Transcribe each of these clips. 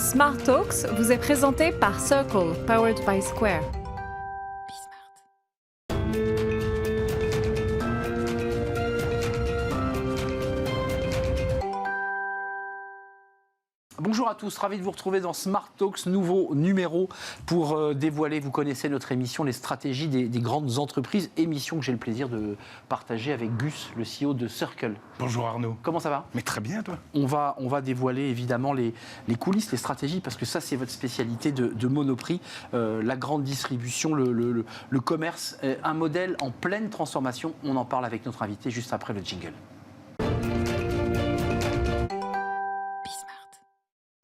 Smart Talks vous est présenté par Circle, powered by Square. Bonjour à tous, ravi de vous retrouver dans Smart Talks, nouveau numéro pour dévoiler, vous connaissez notre émission, les stratégies des grandes entreprises, émission que j'ai le plaisir de partager avec Gus, le CEO de Circle. Bonjour Arnaud. Comment ça va ? Mais très bien toi. On va dévoiler évidemment les coulisses, les stratégies, parce que ça c'est votre spécialité de Monoprix, la grande distribution, le commerce, un modèle en pleine transformation. On en parle avec notre invité juste après le jingle.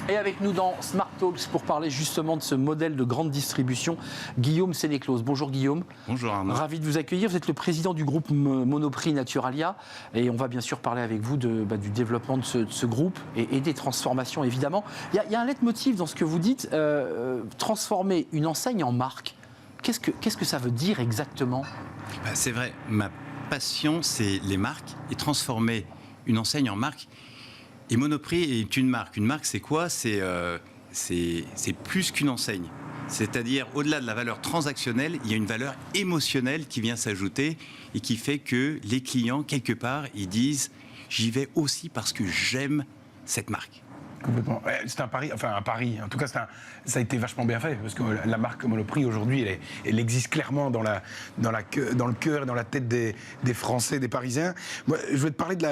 Et avec nous dans Smart Talks pour parler justement de ce modèle de grande distribution, Guillaume Sénéclause. Bonjour Guillaume. Bonjour Arnaud. Ravi de vous accueillir. Vous êtes le président du groupe Monoprix Naturalia et on va bien sûr parler avec vous du développement de ce groupe et des transformations évidemment. Il y a un leitmotiv dans ce que vous dites, transformer une enseigne en marque. Qu'est-ce que ça veut dire exactement ? C'est vrai, ma passion c'est les marques et transformer une enseigne en marque. Et Monoprix est une marque. Une marque, c'est quoi ? C'est plus qu'une enseigne. C'est-à-dire, au-delà de la valeur transactionnelle, il y a une valeur émotionnelle qui vient s'ajouter et qui fait que les clients, quelque part, ils disent « j'y vais aussi parce que j'aime cette marque ». Complètement. C'est un pari, enfin un pari. En tout cas, ça a été vachement bien fait parce que la marque Monoprix aujourd'hui, elle existe clairement dans le cœur et dans la tête des Français, des Parisiens. Moi, je vais te parler de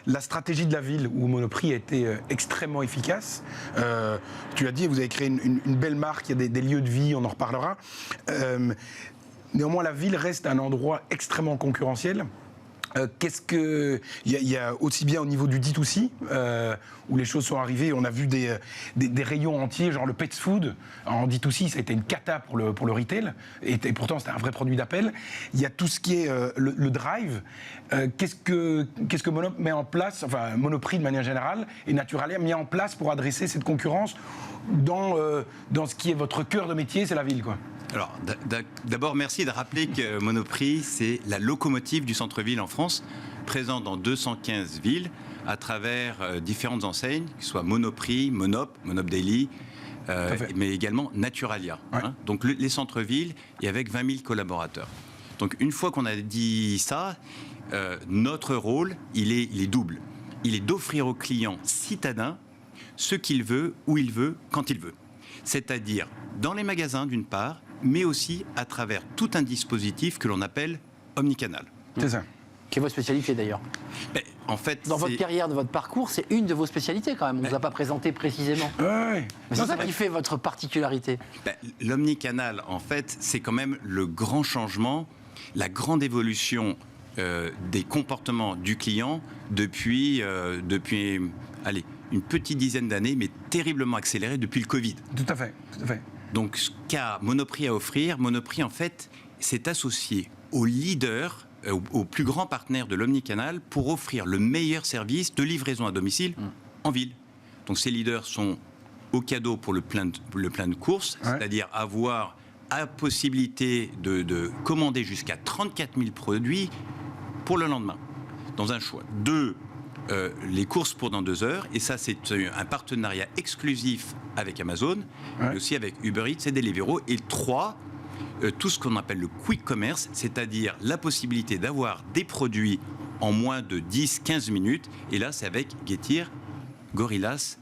la stratégie de la ville où Monoprix a été extrêmement efficace. Tu l'as dit, vous avez créé une belle marque, il y a des lieux de vie, on en reparlera. Néanmoins, la ville reste un endroit extrêmement concurrentiel. Il y a aussi bien au niveau du D2C où les choses sont arrivées, on a vu des rayons entiers, genre le pet food en D2C, ça a été une cata pour le retail et pourtant c'était un vrai produit d'appel. Il y a tout ce qui est le drive. Qu'est-ce que Monoprix met en place, enfin Monoprix de manière générale et Naturalia a mis en place pour adresser cette concurrence dans ce qui est votre cœur de métier, c'est la ville quoi. Alors, d'abord, merci de rappeler que Monoprix, c'est la locomotive du centre-ville en France, présente dans 215 villes, à travers différentes enseignes, que ce soit Monoprix, Monop Daily, mais également Naturalia. Ouais. Donc, les centres-villes, et avec 20 000 collaborateurs. Donc, une fois qu'on a dit ça, notre rôle, il est double. Il est d'offrir au client citadin ce qu'il veut, où il veut, quand il veut. C'est-à-dire dans les magasins, d'une part, mais aussi à travers tout un dispositif que l'on appelle omnicanal. C'est ça. Qui est votre spécialité d'ailleurs. En fait, dans votre carrière, de votre parcours, c'est une de vos spécialités quand même. On ne vous a pas présenté précisément. Ouais. Mais c'est ça qui fait votre particularité. L'omnicanal, en fait, c'est quand même le grand changement, la grande évolution des comportements du client depuis une petite dizaine d'années, mais terriblement accélérée depuis le Covid. Tout à fait, tout à fait. Donc, ce qu'a Monoprix à offrir, Monoprix, en fait, s'est associé aux leaders, aux plus grands partenaires de l'omnicanal pour offrir le meilleur service de livraison à domicile en ville. Donc, ces leaders sont au cadeau pour le plein de courses, ouais. C'est-à-dire avoir la possibilité de commander jusqu'à 34 000 produits pour le lendemain, dans un choix. 2, les courses pour dans 2 heures, et ça c'est un partenariat exclusif avec Amazon, ouais. Mais aussi avec Uber Eats et Deliveroo. Et 3, tout ce qu'on appelle le quick commerce, c'est-à-dire la possibilité d'avoir des produits en moins de 10-15 minutes, et là c'est avec Getir, Gorillas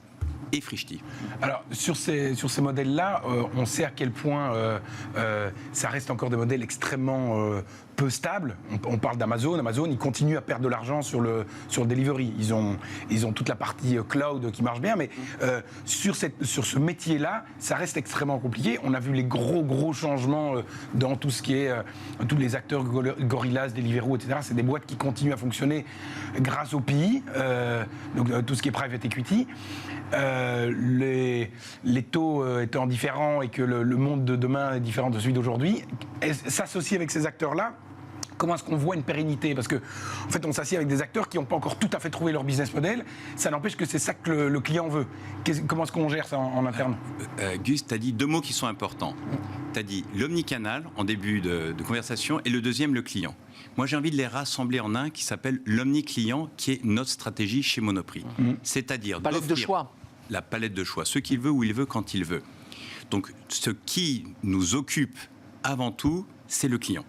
et Frischti. Alors, sur ces modèles-là, on sait à quel point ça reste encore des modèles extrêmement peu stables. On parle d'Amazon. Amazon, ils continuent à perdre de l'argent sur le delivery. Ils ont toute la partie cloud qui marche bien, mais sur ce métier-là, ça reste extrêmement compliqué. On a vu les gros changements dans tout ce qui est tous les acteurs Gorillas, Deliveroo, etc. C'est des boîtes qui continuent à fonctionner grâce au PI, donc tout ce qui est private equity. Les taux étant différents et que le monde de demain est différent de celui d'aujourd'hui, s'associer avec ces acteurs-là, comment est-ce qu'on voit une pérennité ? Parce qu'en fait, on s'assied avec des acteurs qui n'ont pas encore tout à fait trouvé leur business model. Ça n'empêche que c'est ça que le client veut. Comment est-ce qu'on gère ça en interne ? Gus, tu as dit 2 mots qui sont importants. Tu as dit l'omnicanal en début de conversation et le deuxième, le client. Moi, j'ai envie de les rassembler en un qui s'appelle l'omni-client, qui est notre stratégie chez Monoprix. C'est-à-dire palette de choix. la palette de choix, ce qu'il veut, où il veut, quand il veut. Donc, ce qui nous occupe avant tout, c'est le client.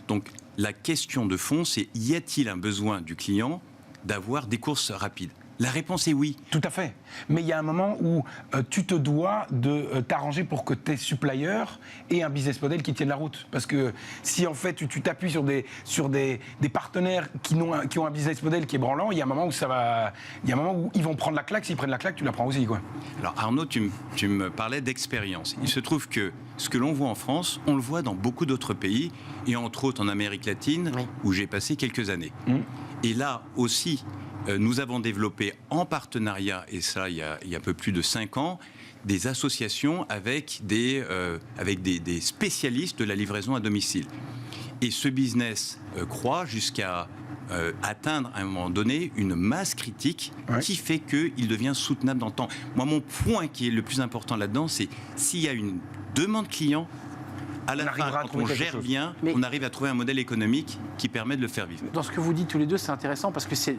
Donc, la question de fond, c'est y a-t-il un besoin du client d'avoir des courses rapides ? La réponse est oui. Tout à fait. Mais il y a un moment où tu te dois de t'arranger pour que tes suppliers aient un business model qui tienne la route. Parce que si en fait tu t'appuies sur des partenaires qui ont un business model qui est branlant, il y a un moment où ils vont prendre la claque. S'ils prennent la claque, tu la prends aussi, quoi. Alors Arnaud, tu me parlais d'expérience. Il se trouve que ce que l'on voit en France, on le voit dans beaucoup d'autres pays, et entre autres en Amérique latine, oui, où j'ai passé quelques années. Et là aussi, nous avons développé en partenariat, et ça il y a un peu plus de 5 ans, des associations avec des spécialistes de la livraison à domicile. Et ce business croît jusqu'à atteindre à un moment donné une masse critique, ouais, qui fait qu'il devient soutenable dans le temps. Moi, mon point qui est le plus important là-dedans, c'est s'il y a une demande client, à la fin, quand on gère bien, on arrive à trouver un modèle économique qui permet de le faire vivre. Dans ce que vous dites tous les deux, c'est intéressant parce que c'est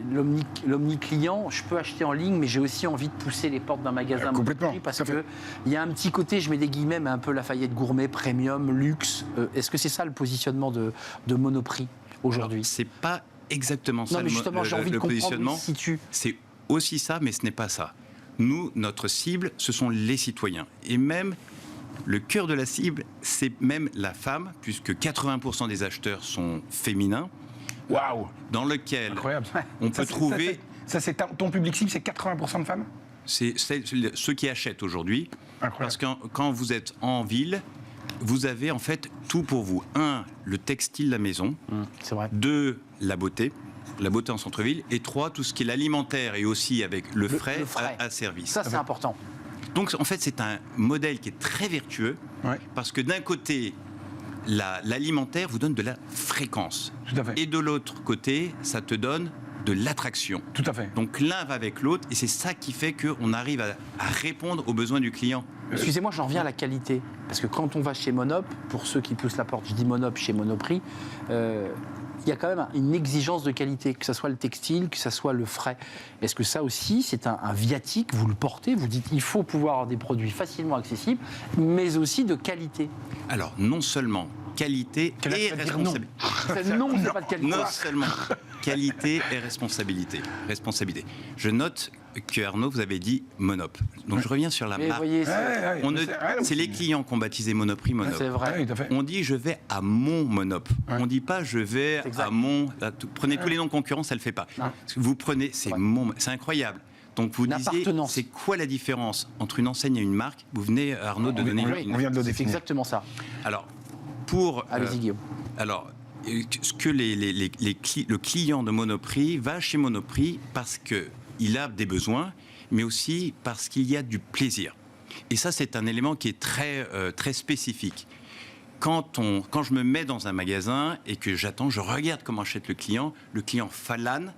l'omni-client. Je peux acheter en ligne, mais j'ai aussi envie de pousser les portes d'un magasin Monoprix parce qu'il y a un petit côté, je mets des guillemets, mais un peu Lafayette gourmet, premium, luxe. Est-ce que c'est ça le positionnement de Monoprix aujourd'hui ? C'est pas exactement ça. Non, mais justement, j'ai envie de comprendre où il se situe. C'est aussi ça, mais ce n'est pas ça. Nous, notre cible, ce sont les citoyens. Et même le cœur de la cible, c'est même la femme, puisque 80% des acheteurs sont féminins. Waouh ! Dans lequel incroyable. On peut trouver... ton public cible, c'est 80% de femmes ? C'est ceux qui achètent aujourd'hui. Incroyable. Parce que quand vous êtes en ville, vous avez en fait tout pour vous. 1, le textile, la maison. C'est vrai. 2, la beauté en centre-ville. Et 3, tout ce qui est l'alimentaire et aussi avec le frais. À service. Ça, c'est important. Donc, en fait, c'est un modèle qui est très vertueux, ouais, parce que d'un côté, l'alimentaire vous donne de la fréquence. Tout à fait. Et de l'autre côté, ça te donne de l'attraction. Tout à fait. Donc, l'un va avec l'autre, et c'est ça qui fait qu'on arrive à répondre aux besoins du client. Excusez-moi, j'en reviens à la qualité. Parce que quand on va chez Monop, pour ceux qui poussent la porte, je dis Monop chez Monoprix, il y a quand même une exigence de qualité, que ce soit le textile, que ce soit le frais. Est-ce que ça aussi, c'est un viatique, vous le portez, vous dites il faut pouvoir avoir des produits facilement accessibles, mais aussi de qualité? Alors, non seulement qualité et responsabilité. Non, c'est pas de qualité. Non seulement qualité et responsabilité. Je note que Arnaud, vous avez dit Monop. Donc je reviens sur la marque. C'est les clients qui ont baptisé Monoprix Monop. C'est vrai. On dit je vais à mon Monop. On dit pas je vais à mon. Prenez tous les noms concurrents, ça le fait pas. Vous prenez, c'est incroyable. Donc vous disiez, c'est quoi la différence entre une enseigne et une marque? Vous venez, Arnaud, de donner une. On vient de le définir. C'est exactement ça. Alors, allez-y, Guillaume. Alors, ce que le client de Monoprix va chez Monoprix parce qu'il a des besoins, mais aussi parce qu'il y a du plaisir. Et ça, c'est un élément qui est très spécifique. Quand je me mets dans un magasin et que j'attends, je regarde comment achète le client flâne.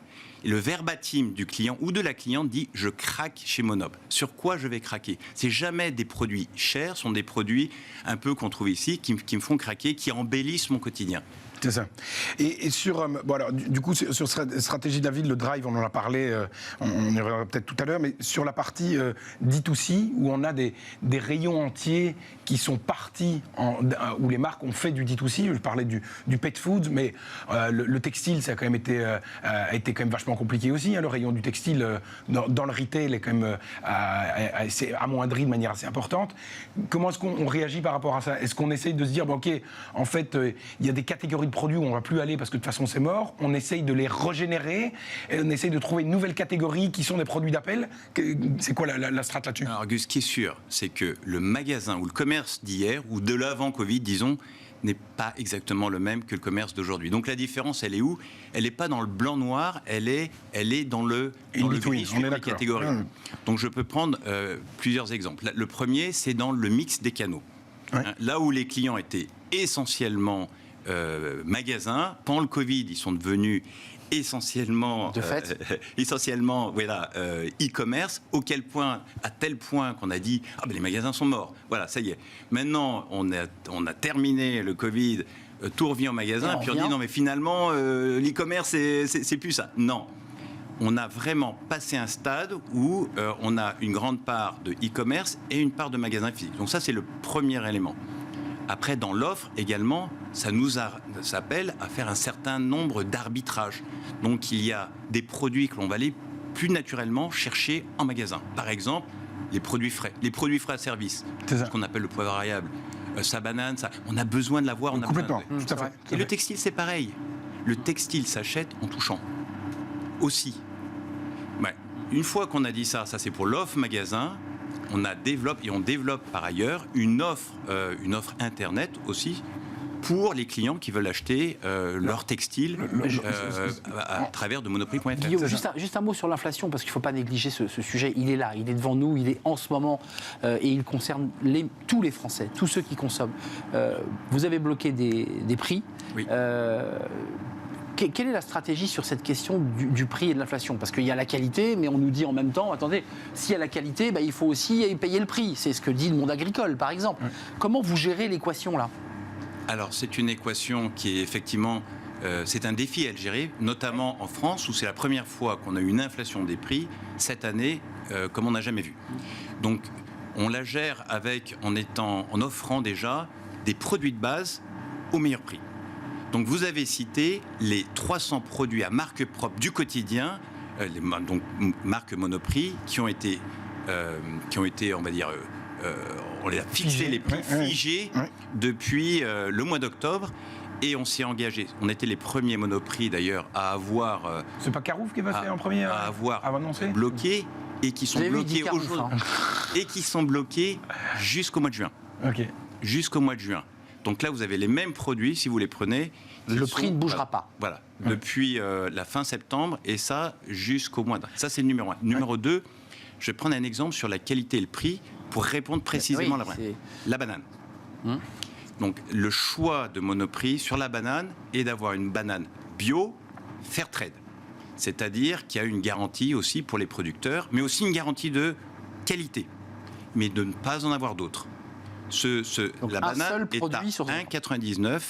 Et le verbatim du client ou de la cliente dit « je craque chez Monop ». Sur quoi je vais craquer? C'est jamais des produits chers, ce sont des produits un peu qu'on trouve ici, qui me font craquer, qui embellissent mon quotidien. C'est ça. Et sur, bon alors, du coup, sur stratégie de la ville, le drive, on en a parlé, on y reviendra peut-être tout à l'heure, mais sur la partie D2C, où on a des rayons entiers qui sont partis, où les marques ont fait du D2C, je parlais du pet food, mais le textile, ça a quand même a été quand même vachement compliqué aussi, hein, le rayon du textile dans le retail est quand même amoindri de manière assez importante. Comment est-ce qu'on réagit par rapport à ça? Est-ce qu'on essaye de se dire, bon, ok, en fait, il y a des catégories de produits où on ne va plus aller parce que de toute façon c'est mort, on essaye de les régénérer, et on essaye de trouver une nouvelle catégorie qui sont des produits d'appel. C'est quoi la strat là-dessus? Alors Gus, ce qui est sûr, c'est que le magasin ou le commerce d'hier, ou de l'avant-Covid, disons, n'est pas exactement le même que le commerce d'aujourd'hui. Donc la différence, elle est où? Elle n'est pas dans le blanc-noir, elle est dans le gris sur les catégories. Donc je peux prendre plusieurs exemples. Le premier, c'est dans le mix des canaux. Ouais. Là où les clients étaient essentiellement magasins, pendant le Covid, ils sont devenus essentiellement e-commerce, à tel point qu'on a dit les magasins sont morts. Voilà, ça y est. Maintenant, on a terminé le Covid, tout revient au magasin, puis on dit non mais finalement l'e-commerce c'est plus ça. Non. on a vraiment passé un stade où on a une grande part de e-commerce et une part de magasins physiques. Donc ça, c'est le premier élément. Après, dans l'offre également, ça appelle à faire un certain nombre d'arbitrages. Donc il y a des produits que l'on va aller plus naturellement chercher en magasin. Par exemple, les produits frais à service, ce qu'on appelle le poids variable, sa banane, on a besoin de l'avoir. Complètement, tout à fait. Et le textile, c'est pareil. Le textile s'achète en touchant. Aussi. Ouais. Une fois qu'on a dit ça c'est pour l'offre magasin, on développe par ailleurs une offre Internet aussi pour les clients qui veulent acheter leur textile à travers de Monoprix.fr. Guillaume, juste un mot sur l'inflation, parce qu'il ne faut pas négliger ce sujet. Il est là, il est devant nous, il est en ce moment, et il concerne tous les Français, tous ceux qui consomment. Vous avez bloqué des prix. Oui. Quelle est la stratégie sur cette question du prix et de l'inflation? Parce qu'il y a la qualité, mais on nous dit en même temps, attendez, s'il y a la qualité, il faut aussi payer le prix. C'est ce que dit le monde agricole, par exemple. Oui. Comment vous gérez l'équation là? Alors, c'est une équation qui est effectivement... c'est un défi à gérer, notamment en France, où c'est la première fois qu'on a eu une inflation des prix, cette année, comme on n'a jamais vu. Donc, on la gère en offrant déjà des produits de base au meilleur prix. Donc, vous avez cité les 300 produits à marque propre du quotidien, donc marque Monoprix, qui ont été, on va dire... on les a fixés, les prix figés depuis le mois d'octobre, et on s'est engagé. On était les premiers Monoprix d'ailleurs à avoir... c'est pas Carouf qui est passé en premier à avoir annoncé bloqué, et qui sont bloqués aujourd'hui, et qui sont bloqués jusqu'au mois de juin. Okay. Jusqu'au mois de juin. Donc là, vous avez les mêmes produits, si vous les prenez. Le prix ne bougera pas. Voilà, depuis la fin septembre, et ça jusqu'au mois de... Ça, c'est le numéro 1. Numéro 2, je vais prendre un exemple sur la qualité et le prix pour répondre précisément à la banane. Donc, le choix de Monoprix sur la banane est d'avoir une banane bio, fair trade. C'est-à-dire qu'il y a une garantie aussi pour les producteurs, mais aussi une garantie de qualité, mais de ne pas en avoir d'autres. La banane est à 1,99.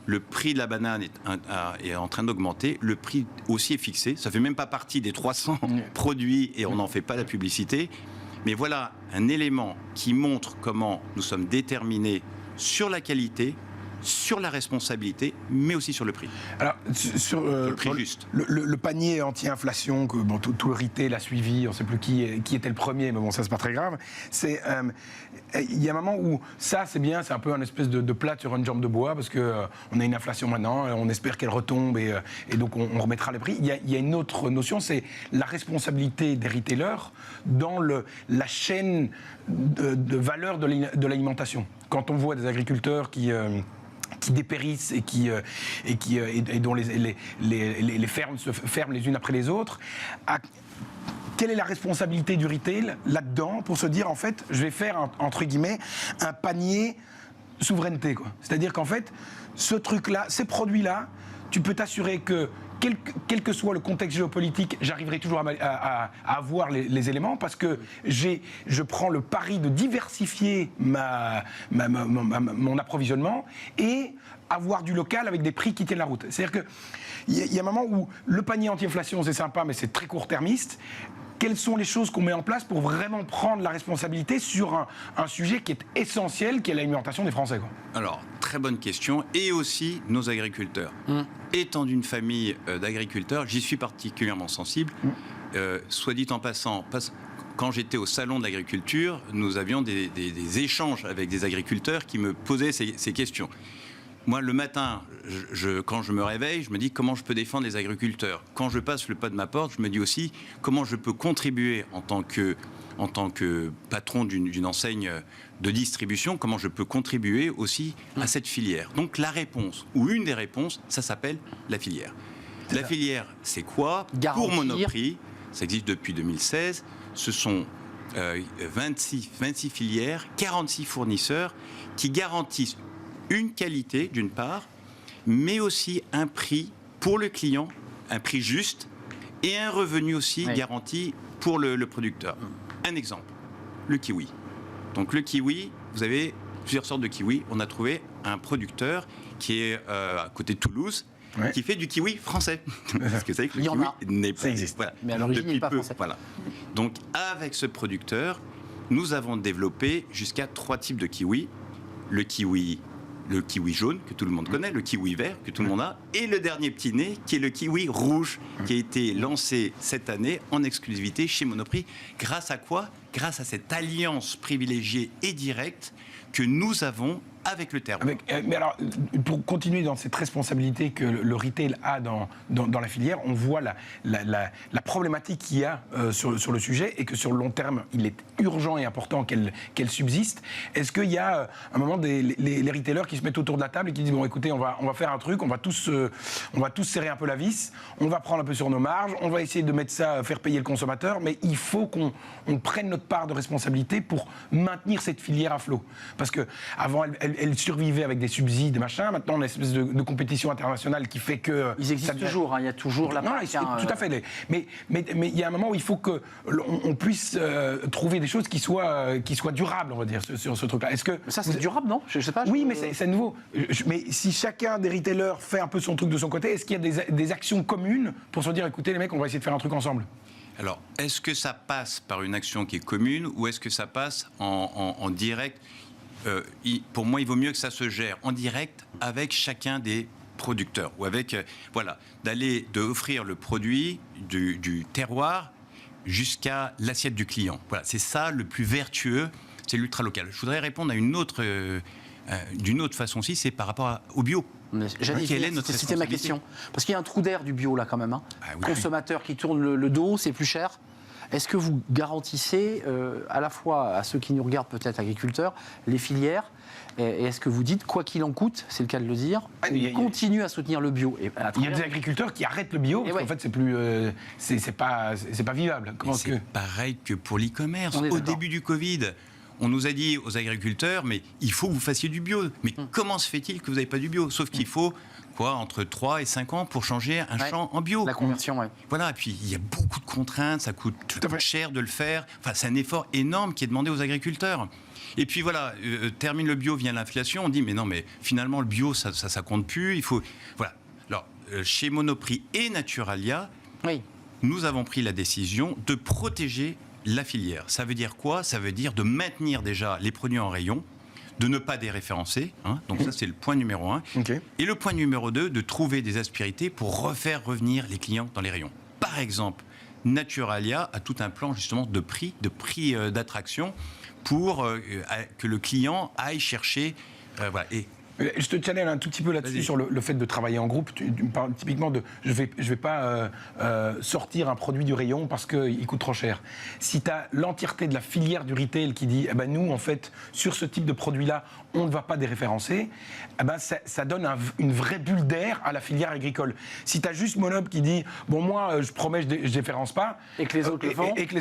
Le prix de la banane est en train d'augmenter. Le prix aussi est fixé. Ça ne fait même pas partie des 300 produits et on n'en fait pas la publicité. Mais voilà un élément qui montre comment nous sommes déterminés sur la qualité, sur la responsabilité, mais aussi sur le prix. Alors, sur le prix juste. Le panier anti-inflation, que tout le retail a suivi, on ne sait plus qui était le premier, mais bon, ça, c'est pas très grave. Il y a un moment où ça, c'est bien, c'est un peu une espèce de plate sur une jambe de bois, parce qu'on a une inflation maintenant, on espère qu'elle retombe, et donc on remettra les prix. Il y a une autre notion, c'est la responsabilité des retailers dans la chaîne de valeur de l'alimentation. Quand on voit des agriculteurs qui dépérissent et dont les fermes se ferment les unes après les autres. Quelle est la responsabilité du retail là-dedans pour se dire, en fait, je vais faire, entre guillemets, un panier souveraineté, quoi. C'est-à-dire qu'en fait, ce truc-là, ces produits-là, tu peux t'assurer que quel que soit le contexte géopolitique, j'arriverai toujours à avoir les éléments, parce que je prends le pari de diversifier mon approvisionnement et avoir du local avec des prix qui tiennent la route. C'est-à-dire qu'il y a un moment où le panier anti-inflation, c'est sympa, mais c'est très court-termiste. Quelles sont les choses qu'on met en place pour vraiment prendre la responsabilité sur un sujet qui est essentiel, qui est l'alimentation des Français, quoi? Alors, très bonne question. Et aussi nos agriculteurs. Étant d'une famille d'agriculteurs, j'y suis particulièrement sensible. Soit dit en passant, quand j'étais au salon de l'agriculture, nous avions des échanges avec des agriculteurs qui me posaient ces questions. Moi, le matin, quand je me réveille, je me dis comment je peux défendre les agriculteurs. Quand je passe le pas de ma porte, je me dis aussi comment je peux contribuer en tant que patron d'une enseigne de distribution, comment je peux contribuer aussi à cette filière. Donc la réponse, ou une des réponses, ça s'appelle la filière. La filière, c'est quoi? Pour Monoprix, ça existe depuis 2016, ce sont 26 filières, 46 fournisseurs qui garantissent une qualité, d'une part, mais aussi un prix pour le client, un prix juste, et un revenu aussi garanti pour le producteur. Un exemple, le kiwi. Donc le kiwi, vous avez plusieurs sortes de kiwi. On a trouvé un producteur qui est à côté de Toulouse, qui fait du kiwi français. Parce que vous savez que le Il y en kiwi a. n'est pas... Ça existe. Voilà. Mais à l'origine, il n'est pas peu, français. voilà. Donc, avec ce producteur, nous avons développé jusqu'à 3 types de kiwi. Le kiwi jaune, que tout le monde connaît, le kiwi vert, que tout le monde a, et le dernier petit nez, qui est le kiwi rouge, qui a été lancé cette année en exclusivité chez Monoprix. Grâce à quoi ? Grâce à cette alliance privilégiée et directe que nous avons avec le terroir. Mais alors, pour continuer dans cette responsabilité que le retail a dans la filière, on voit la problématique qu'il y a sur le sujet et que sur le long terme, il est urgent et important qu'elle subsiste. Est-ce qu'il y a un moment les retailers qui se mettent autour de la table et qui disent bon, écoutez, on va faire un truc, on va tous serrer un peu la vis, on va prendre un peu sur nos marges, on va essayer de mettre ça, faire payer le consommateur, mais il faut qu'on prenne notre part de responsabilité pour maintenir cette filière à flot. Parce que avant, elle survivait avec des subsides, des machins. Maintenant, on a une espèce de compétition internationale qui fait que... Ils existent toujours, hein, il y a toujours la PAC. Tout à fait. Mais il y a un moment où il faut qu'on puisse trouver des choses qui soient durables, on va dire, sur ce truc-là. Est-ce que Ça, c'est durable, non ? Je sais pas. Oui, mais c'est nouveau. Mais si chacun des retailers fait un peu son truc de son côté, est-ce qu'il y a des actions communes pour se dire, écoutez, les mecs, on va essayer de faire un truc ensemble ? Alors, est-ce que ça passe par une action qui est commune ou est-ce que ça passe en direct ? Pour moi, il vaut mieux que ça se gère en direct avec chacun des producteurs ou avec, d'offrir le produit du terroir jusqu'à l'assiette du client. Voilà, c'est ça le plus vertueux, c'est l'ultra local. Je voudrais répondre à d'une autre façon aussi, c'est par rapport au bio. C'était ma question. Parce qu'il y a un trou d'air du bio là quand même. Hein. Oui. Consommateurs qui tournent le dos, c'est plus cher. Est-ce que vous garantissez à la fois à ceux qui nous regardent peut-être agriculteurs, les filières, et est-ce que vous dites quoi qu'il en coûte, c'est le cas de le dire, on continue à soutenir le bio et il y a des agriculteurs qui arrêtent le bio parce qu'en fait c'est plus c'est pas vivable. C'est pareil que pour l'e-commerce. Au début du Covid, on nous a dit aux agriculteurs, mais il faut que vous fassiez du bio. Mais comment se fait-il que vous n'avez pas du bio ? Sauf qu'il faut entre 3 et 5 ans pour changer un champ en bio. La conversion, oui. Voilà, et puis il y a beaucoup de contraintes, ça coûte cher de le faire. Enfin, c'est un effort énorme qui est demandé aux agriculteurs. Et puis voilà, termine le bio, vient l'inflation, on dit mais non, mais finalement le bio, ça compte plus. Il faut... Voilà. Alors, chez Monoprix et Naturalia, nous avons pris la décision de protéger la filière. Ça veut dire quoi ? Ça veut dire de maintenir déjà les produits en rayon, de ne pas déréférencer, hein, donc ça c'est le point numéro 1. Okay. Et le point numéro 2, de trouver des aspérités pour refaire revenir les clients dans les rayons. Par exemple, Naturalia a tout un plan justement de prix d'attraction pour que le client aille chercher... voilà. Et je te challenge un tout petit peu là-dessus sur le fait de travailler en groupe. Tu me parles typiquement de je vais pas sortir un produit du rayon parce qu'il coûte trop cher. Si tu as l'entièreté de la filière du retail qui dit nous, en fait, sur ce type de produit-là, on ne va pas déréférencer, ça donne une vraie bulle d'air à la filière agricole. Si tu as juste Monop qui dit moi, je promets, je déréférence pas, et que les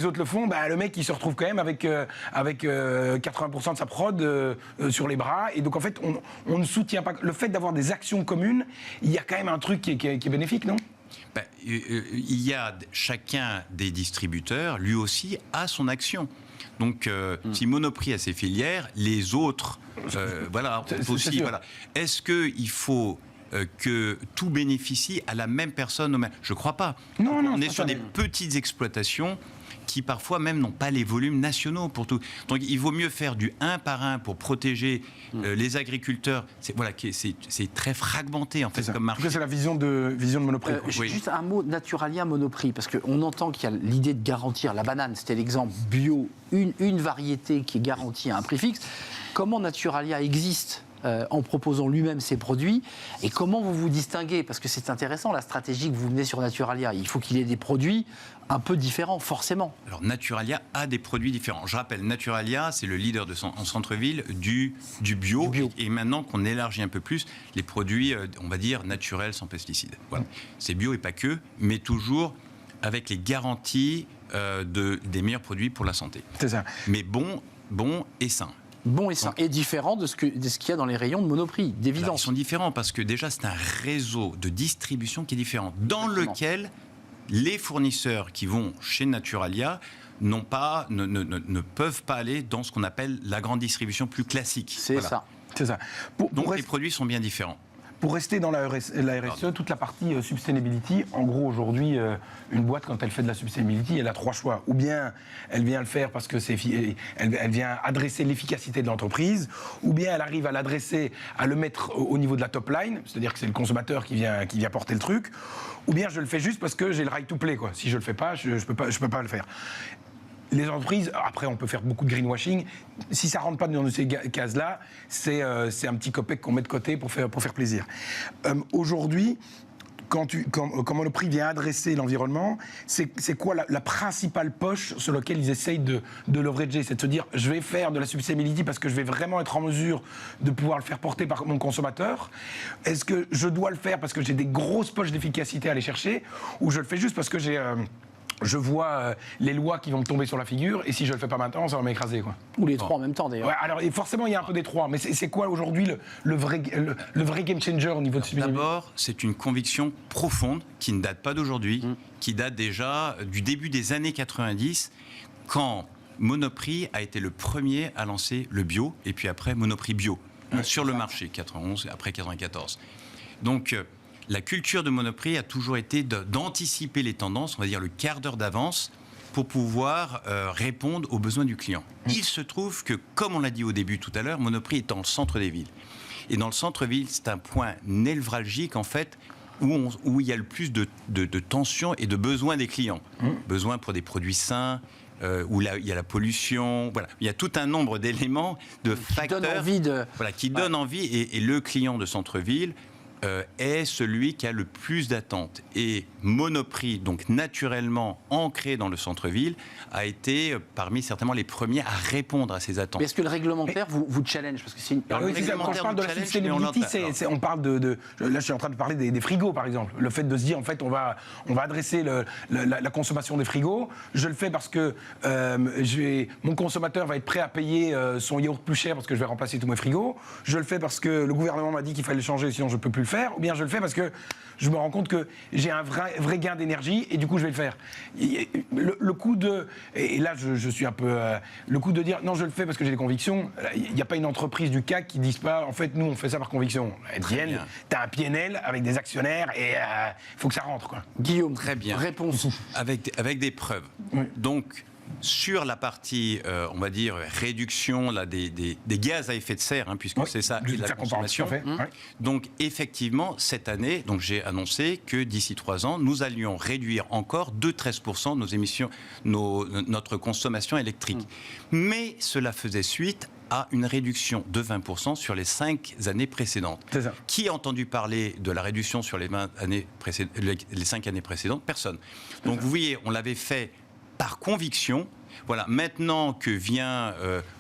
autres le font, le mec, il se retrouve quand même avec 80% de sa prod sur les bras. Et donc, en fait, on ne soutient pas. Le fait d'avoir des actions communes, il y a quand même un truc qui est bénéfique, non ? Il y a chacun des distributeurs, lui aussi, a son action. Donc, si Monoprix a ses filières, les autres, aussi. Voilà. Est-ce qu'il faut que tout bénéficie à la même personne ? Je ne crois pas. Non, on est sur des petites exploitations qui parfois même n'ont pas les volumes nationaux pour tout. Donc il vaut mieux faire du 1 par 1 pour protéger les agriculteurs. C'est très fragmenté en fait comme marché. En tout cas, c'est la vision de Monoprix. Juste un mot, Naturalia, Monoprix, parce qu'on entend qu'il y a l'idée de garantir la banane, c'était l'exemple bio, une variété qui est garantie à un prix fixe. Comment Naturalia existe en proposant lui-même ses produits, et comment vous vous distinguez ? Parce que c'est intéressant, la stratégie que vous menez sur Naturalia. Il faut qu'il y ait des produits un peu différents, forcément. Alors, Naturalia a des produits différents. Je rappelle, Naturalia, c'est le leader en centre-ville du bio. Et maintenant qu'on élargit un peu plus, les produits, on va dire, naturels, sans pesticides. Voilà. C'est bio et pas que, mais toujours avec les garanties des meilleurs produits pour la santé. C'est ça. Mais bon et sain. Bon et sain. Et différent de ce qu'il y a dans les rayons de Monoprix, d'évidence. Ils sont différents parce que déjà, c'est un réseau de distribution qui est différent, dans lequel les fournisseurs qui vont chez Naturalia ne peuvent pas aller dans ce qu'on appelle la grande distribution plus classique. C'est ça. C'est ça. Donc les produits sont bien différents. Pour rester dans la RSE, toute la partie sustainability, en gros aujourd'hui, une boîte quand elle fait de la sustainability, elle a 3 choix. Ou bien elle vient le faire parce que elle vient adresser l'efficacité de l'entreprise, ou bien elle arrive à l'adresser, à le mettre au niveau de la top line, c'est-à-dire que c'est le consommateur qui vient porter le truc, ou bien je le fais juste parce que j'ai le right to play, quoi. Si je le fais pas, je peux pas le faire. Les entreprises, après on peut faire beaucoup de greenwashing, si ça rentre pas dans ces cases-là, c'est un petit copec qu'on met de côté pour faire plaisir. Aujourd'hui, quand Monoprix vient adresser l'environnement, c'est quoi la principale poche sur laquelle ils essayent de leverager? C'est de se dire, je vais faire de la sustainability parce que je vais vraiment être en mesure de pouvoir le faire porter par mon consommateur. Est-ce que je dois le faire parce que j'ai des grosses poches d'efficacité à aller chercher, ou je le fais juste parce que je vois les lois qui vont me tomber sur la figure, et si je le fais pas maintenant, ça va m'écraser, quoi. Ou les 3 en même temps, d'ailleurs. Ouais, alors forcément, il y a un peu des 3, mais c'est quoi aujourd'hui le vrai game changer au niveau de ce D'abord, c'est une conviction profonde qui ne date pas d'aujourd'hui, qui date déjà du début des années 90, quand Monoprix a été le premier à lancer le bio, et puis après Monoprix Bio, sur le marché, 91 et après 94. Donc, la culture de Monoprix a toujours été d'anticiper les tendances, on va dire le quart d'heure d'avance, pour pouvoir répondre aux besoins du client. Il se trouve que, comme on l'a dit au début tout à l'heure, Monoprix est dans le centre des villes. Et dans le centre-ville, c'est un point névralgique, en fait, où il y a le plus de tensions et de besoins des clients. Besoin pour des produits sains, où là, il y a la pollution, voilà. Il y a tout un nombre d'éléments, de facteurs qui donnent envie, et le client de centre-ville est celui qui a le plus d'attentes. Et Monoprix, donc naturellement ancré dans le centre-ville, a été parmi certainement les premiers à répondre à ces attentes. Mais est-ce que le réglementaire vous challenge? Parce que c'est quand je parle de la sustainability, on parle là je suis en train de parler des frigos, par exemple. Le fait de se dire, en fait, on va adresser la consommation des frigos. Je le fais parce que mon consommateur va être prêt à payer son yaourt plus cher parce que je vais remplacer tous mes frigos. Je le fais parce que le gouvernement m'a dit qu'il fallait le changer, sinon je ne peux plus le faire. Ou bien je le fais parce que je me rends compte que j'ai un vrai gain d'énergie et du coup je vais le faire. Le coup de... Et là je suis un peu... le coup de dire non, je le fais parce que j'ai des convictions, il n'y a pas une entreprise du CAC qui ne dise pas en fait nous on fait ça par conviction. Etienne, tu as un PNL avec des actionnaires et il faut que ça rentre, quoi. Guillaume, très bien. Réponse. Avec des preuves. Oui. Donc, sur la partie, on va dire, réduction là, des gaz à effet de serre, puisque c'est ça, et la consommation. Donc, effectivement, cette année, donc, j'ai annoncé que d'ici 3 ans, nous allions réduire encore de 13% nos émissions, notre consommation électrique. Mais cela faisait suite à une réduction de 20% sur les 5 années précédentes. C'est ça. Qui a entendu parler de la réduction sur les 5 années précédentes? Personne. Donc, vous voyez, on l'avait fait par conviction. Voilà, maintenant que vient,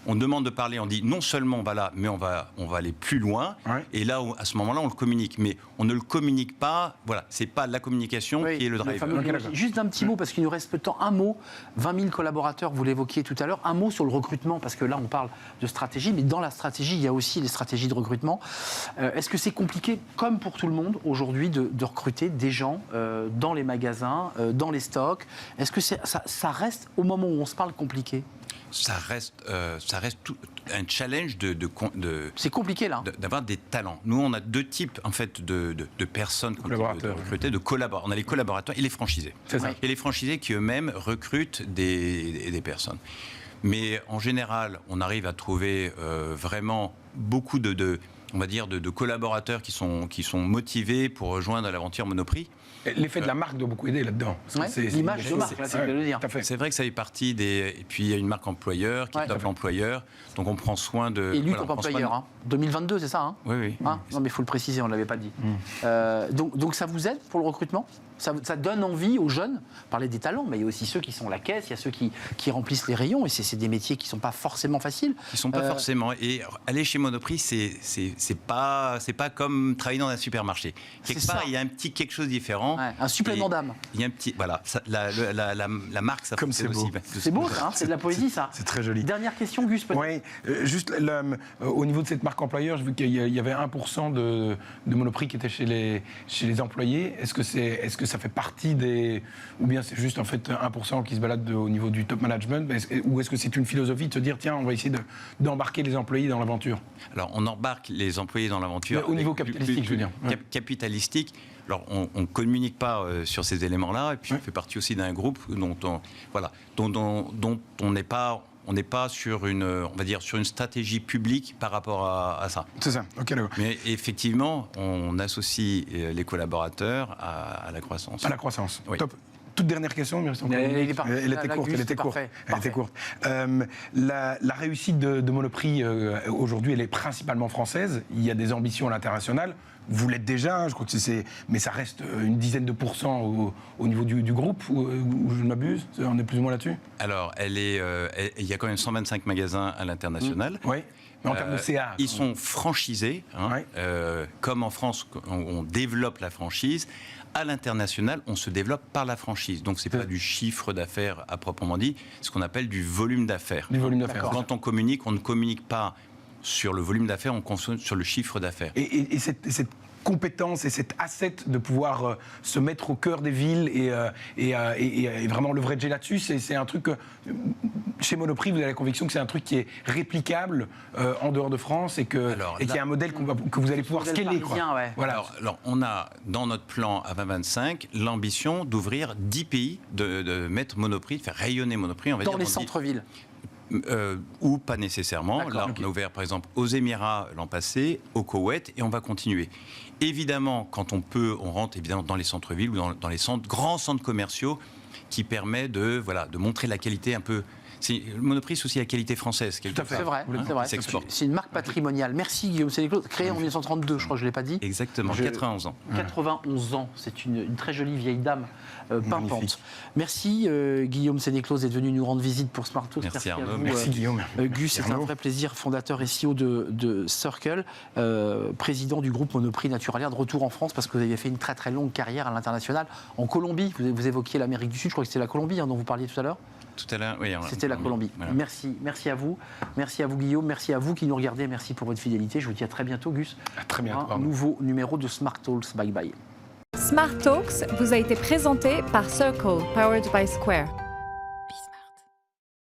on demande de parler, on dit non seulement on va là, mais on va aller plus loin. Ouais. Et là, à ce moment-là, on le communique. Mais on ne le communique pas, voilà, c'est pas la communication qui est le driver. Juste un petit mot, parce qu'il nous reste peu de temps. Un mot, 20 000 collaborateurs, vous l'évoquiez tout à l'heure. Un mot sur le recrutement, parce que là, on parle de stratégie, mais dans la stratégie, il y a aussi les stratégies de recrutement. Est-ce que c'est compliqué, comme pour tout le monde, aujourd'hui, de recruter des gens dans les magasins, dans les stocks? Est-ce que ça reste, au moment où on se parle, compliqué? Ça reste tout un challenge c'est compliqué là. D'avoir des talents. Nous, on a 2 types en fait de personnes qu'on peut recruter, de collaborateurs. On a les collaborateurs et les franchisés. C'est ça. Et les franchisés qui eux-mêmes recrutent des personnes. Mais en général, on arrive à trouver vraiment beaucoup on va dire de collaborateurs qui sont motivés pour rejoindre l'aventure Monoprix. L'effet de la marque doit beaucoup aider là-dedans. L'image de marque, là, c'est de le dire. C'est vrai que ça fait partie Et puis il y a une marque employeur qui est top employeur, donc on prend soin de... Et lui, top employeur, 2022, c'est ça, Oui. Non, mais il faut le préciser, on ne l'avait pas dit. Donc ça vous aide pour le recrutement? Ça donne envie aux jeunes, parler des talents, mais il y a aussi ceux qui sont à la caisse, il y a ceux qui remplissent les rayons, et c'est des métiers qui ne sont pas forcément faciles. Qui ne sont pas forcément. Et aller chez Monoprix, c'est pas comme travailler dans un supermarché. Quelque part, il y a un petit quelque chose de différent. Ouais, un supplément d'âme. Il y a un petit... Voilà, la marque, ça comme c'est beau. C'est beau, ça, c'est de la poésie, ça. C'est très joli. Dernière question, Gus, peut-être. Oui, juste au niveau de cette marque employeur, j'ai vu qu'il y avait 1% de Monoprix qui était chez les employés. Est-ce que que ça fait partie des... Ou bien c'est juste en fait 1% qui se balade au niveau du top management, ou est-ce que c'est une philosophie de se dire, tiens, on va essayer d'embarquer les employés dans l'aventure? Alors, on embarque les employés dans l'aventure. Au niveau capitalistique, je veux dire. Ouais. Capitalistique. Alors, on ne communique pas sur ces éléments-là, et puis on fait partie aussi d'un groupe dont on n'est pas sur une, on va dire, sur une stratégie publique par rapport à ça. C'est ça, ok, d'accord. Mais effectivement, on associe les collaborateurs à la croissance. À la croissance, oui. Top. Toute dernière question, mais elle était courte. La réussite de Monoprix, aujourd'hui, elle est principalement française. Il y a des ambitions à l'international. Vous l'êtes déjà, hein, je crois que mais ça reste une dizaine de pourcents au niveau du groupe, ou je ne m'abuse? On est plus ou moins là-dessus? Alors, il y a quand même 125 magasins à l'international. Oui. Mais en termes de CA. Ils sont franchisés, hein, comme en France, on développe la franchise. À l'international, on se développe par la franchise. Donc, ce n'est pas du chiffre d'affaires à proprement dit, c'est ce qu'on appelle du volume d'affaires. Du volume d'affaires. Quand on communique, on ne communique pas sur le volume d'affaires, on consomme sur le chiffre d'affaires. Et cette compétence et cet asset de pouvoir se mettre au cœur des villes et vraiment leverager là-dessus, c'est un truc que, chez Monoprix, vous avez la conviction que c'est un truc qui est réplicable en dehors de France et qu'il y a un modèle que vous allez pouvoir scaler. Ouais. Voilà. Alors, on a dans notre plan à 2025 l'ambition d'ouvrir 10 pays, de mettre Monoprix, de faire rayonner Monoprix. On va Dans les centres-villes. Ou pas nécessairement. Là, on a ouvert par exemple aux Émirats l'an passé, au Koweït, et on va continuer. Évidemment, quand on peut, on rentre évidemment dans les centres-villes ou dans les grands centres commerciaux qui permet de montrer la qualité un peu. Le Monoprix, c'est aussi la qualité française. Tout à fait. C'est vrai. C'est une marque patrimoniale. Merci Guillaume Sénéclaude, créée en 1932, je crois que je ne l'ai pas dit. Exactement, 91 ans. 91 ans, c'est une très jolie vieille dame pimpante. Merci Guillaume Sénéclaude d'être venu nous rendre visite pour Smart Talks. Merci Arnaud. À vous, merci Guillaume. Gus, c'est un vrai plaisir, fondateur et CEO de Circle, président du groupe Monoprix Naturalia, de retour en France parce que vous avez fait une très très longue carrière à l'international. En Colombie, vous évoquiez l'Amérique du Sud, je crois que c'était la Colombie dont vous parliez tout à l'heure. Tout à l'heure, oui. C'était la Colombie. Voilà. Merci à vous. Merci à vous Guillaume. Merci à vous qui nous regardez. Merci pour votre fidélité. Je vous dis à très bientôt Gus. À très bientôt. Un nouveau numéro de Smart Talks. Bye bye. Smart Talks vous a été présenté par Circle, powered by Square.